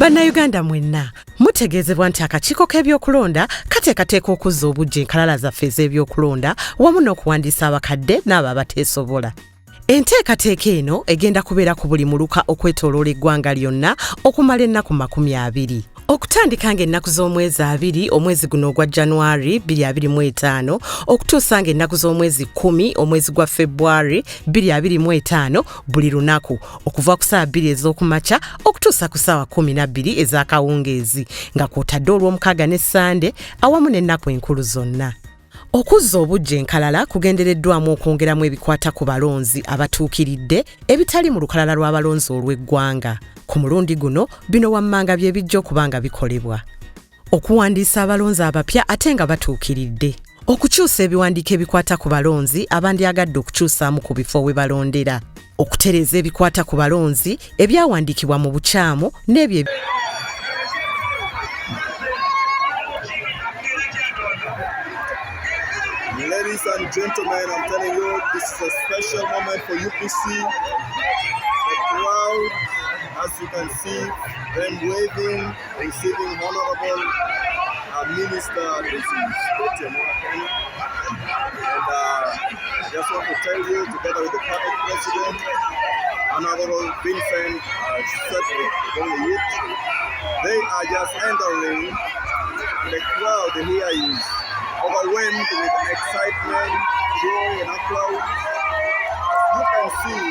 Bannayuganda mwenna mutegeezebwa nti akakiiko k'ebyokulonda kateekateeka okuzza obujja enkalala zaffe ez'ebyokulonda wamu n'okuwandiisa abakadde n'abo abateesobola. Enteekateeka eno egenda kubeera ku buli muluka okwetooloola eggwanga lyonna okumala ennaku 20. Okutandika ng'ennaku z'omwezi 2 omwezi guno ogwa January 2025 okutuusa ng'ennaku z'omwezi 10 omwezi gwa February 2025 buli lunaku okuva ku ssaawa 2 ez'okumakya okutuusa ku ssaawa 12 ez'akawungeezi nga kw'otadde olw'omukaaga ne Sande awamu n'ennaku enkulu zonna. Okuzza obujja enkalala kugendereddwamu okwongeramu ebikwata ku balonzi abatuukiridde ebitali mu lukalala lw'abalonzi olw'eggwanga. Ku mulundi guno bino wammanga bye bijja okuba nga bikolebwa: okuwandiisa abalonzi abapya ate nga batuukiridde, okukyusa ebiwandiiko ebikwata ku balonzi abandyagadde okukyusaamu ku bifo we balondera, okutereeza ebikwata ku balonzi ebyawandiikibwa mu bukyamu n'ebyo. Ladies and gentlemen, I'm telling you, this is a special moment for UPC. The crowd, as you can see, them waving, receiving Honorable Minister Betty Among. And I just want to tell you, together with the current president, Honorable Vincent Cedric, they are just entering, and the crowd here is overwhelmed with excitement, joy, and applause. You can see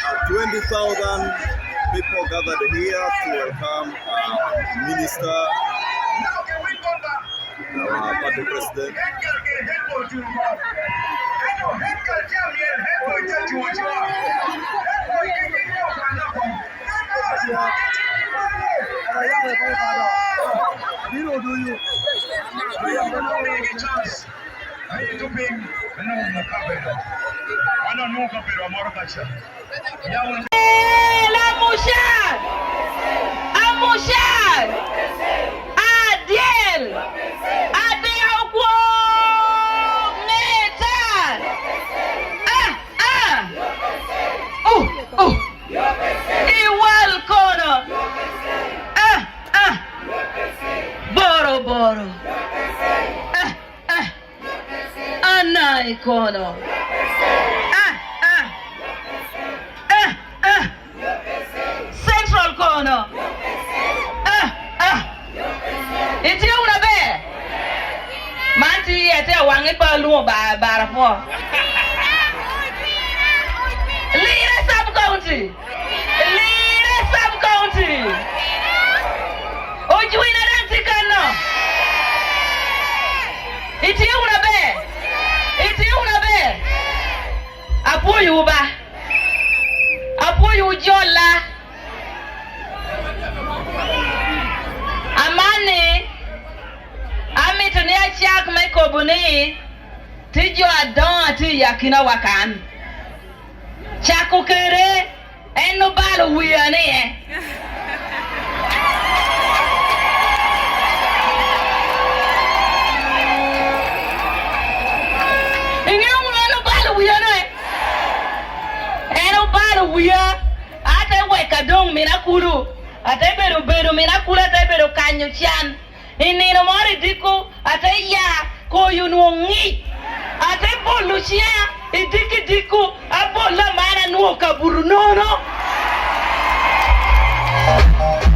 of 20,000 people gathered here to welcome Minister, our party president. Kono. Central Kono. Iti una be. Manti ete wangi palu ba po. Lira sub county. Lira sub county. Ojuina dantika. kobuni tijo adon ti yakina wakan chako kere eno balo wiane Wia ate weka dong minakuru ate beru minakura ate beru kanyo chan inino mori diku ate ya ko yunwongi ate bolu chia idiki diku abola mana nuo kaburu nono